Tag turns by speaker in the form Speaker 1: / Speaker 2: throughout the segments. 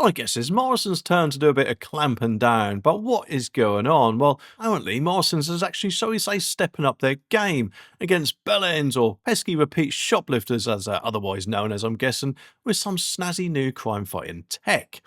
Speaker 1: Well, I guess it's Morrison's turn to do a bit of clamping down, but what is going on? Well, apparently Morrison's is actually, shall we say, stepping up their game against bell-ends or pesky repeat shoplifters, as they're otherwise known as, I'm guessing, with some snazzy new crime-fighting tech.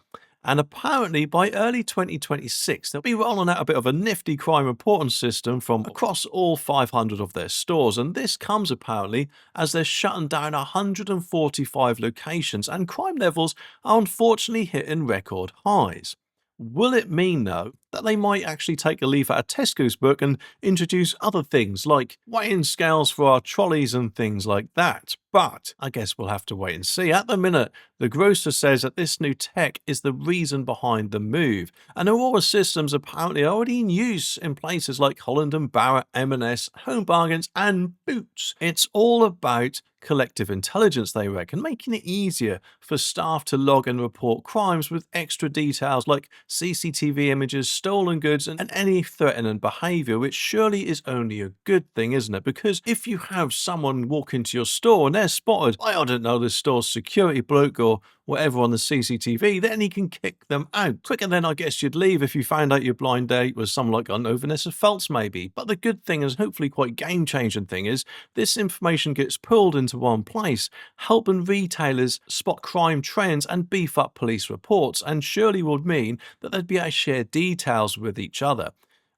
Speaker 1: And apparently by early 2026, they'll be rolling out a bit of a nifty crime reporting system from across all 500 of their stores. And this comes apparently as they're shutting down 145 locations and crime levels are unfortunately hitting record highs. Will it mean, though, that they might actually take a leaf out of Tesco's book and introduce other things like weighing scales for our trolleys and things like that? But I guess we'll have to wait and see. At the minute, the grocer says that this new tech is the reason behind the move, and Aurora systems apparently are already in use in places like Holland and Barrett, M&S, Home Bargains and Boots. It's all about collective intelligence, they reckon, making it easier for staff to log and report crimes with extra details like CCTV images, stolen goods and any threatening behaviour, which surely is only a good thing, isn't it? Because if you have someone walk into your store and they're spotted by, I don't know, the store's security bloke or whatever on the CCTV, then he can kick them out quicker than I guess you'd leave if you found out your blind date was someone like, I don't know, Vanessa Feltz maybe. But the good thing is, hopefully quite game-changing thing is, this information gets pulled into one place, helping retailers spot crime trends and beef up police reports, and surely would mean that they'd be able to share details with each other.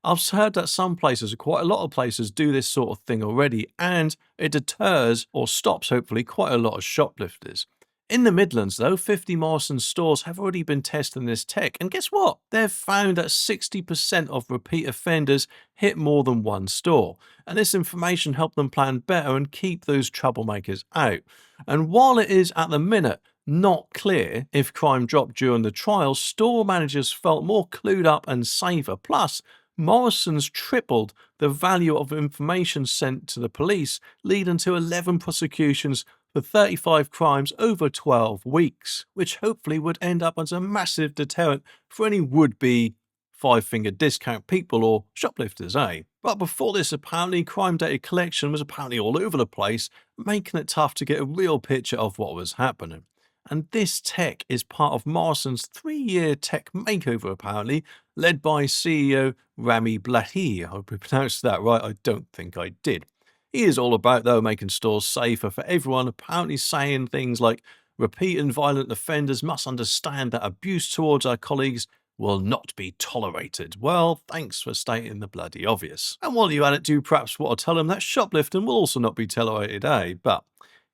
Speaker 1: I've heard that some places, quite a lot of places, do this sort of thing already, and it deters or stops, hopefully, quite a lot of shoplifters. In the Midlands, though, 50 Morrisons stores have already been testing this tech, and guess what? They've found that 60% of repeat offenders hit more than one store, and this information helped them plan better and keep those troublemakers out. And while it is, at the minute, not clear if crime dropped during the trial, store managers felt more clued up and safer. Plus, Morrisons tripled the value of information sent to the police, leading to 11 prosecutions for 35 crimes over 12 weeks, which hopefully would end up as a massive deterrent for any would-be five-finger discount people or shoplifters, eh? But before this, apparently, crime data collection was apparently all over the place, making it tough to get a real picture of what was happening. And this tech is part of Morrison's 3-year tech makeover, apparently, led by CEO Rami Blahi. I hope I pronounced that right, I don't think I did. He is all about, though, making stores safer for everyone, apparently saying things like, repeat and violent offenders must understand that abuse towards our colleagues will not be tolerated. Well, thanks for stating the bloody obvious. And while you're at it, do perhaps want to tell him that shoplifting will also not be tolerated, eh? But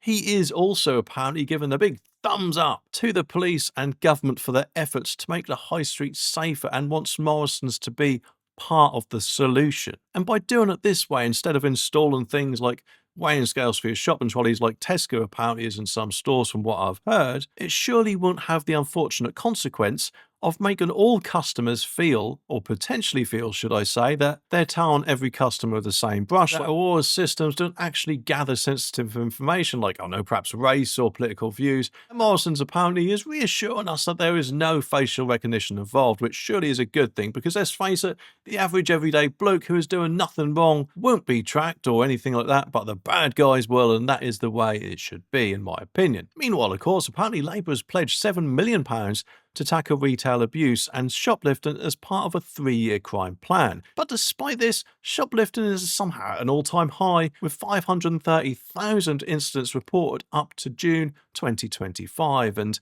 Speaker 1: he is also apparently giving a big thumbs up to the police and government for their efforts to make the high street safer and wants Morrisons to be part of the solution. And by doing it this way, instead of installing things like weighing scales for your shopping trolleys like Tesco apparently is in some stores from what I've heard, it surely won't have the unfortunate consequence of making all customers feel, or potentially feel, should I say, that they're tarring every customer with the same brush. That Aurora's systems don't actually gather sensitive information like, I don't know, perhaps race or political views. And Morrisons apparently is reassuring us that there is no facial recognition involved, which surely is a good thing, because let's face it, the average everyday bloke who is doing nothing wrong won't be tracked or anything like that, but the bad guys will, and that is the way it should be, in my opinion. Meanwhile, of course, apparently Labour has pledged £7 million to tackle retail abuse and shoplifting as part of a 3-year crime plan. But despite this, shoplifting is somehow at an all-time high, with 530,000 incidents reported up to June 2025. And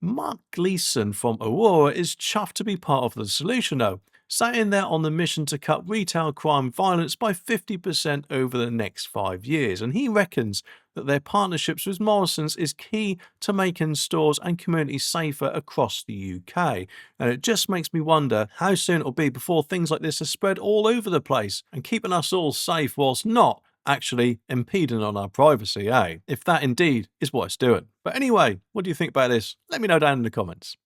Speaker 1: Mark Gleeson from Aurora is chuffed to be part of the solution, though, saying they're on the mission to cut retail crime violence by 50% over the next 5 years. And he reckons that their partnerships with Morrisons is key to making stores and communities safer across the UK. And it just makes me wonder how soon it'll be before things like this are spread all over the place and keeping us all safe whilst not actually impeding on our privacy, eh? If that indeed is what it's doing. But anyway, what do you think about this? Let me know down in the comments.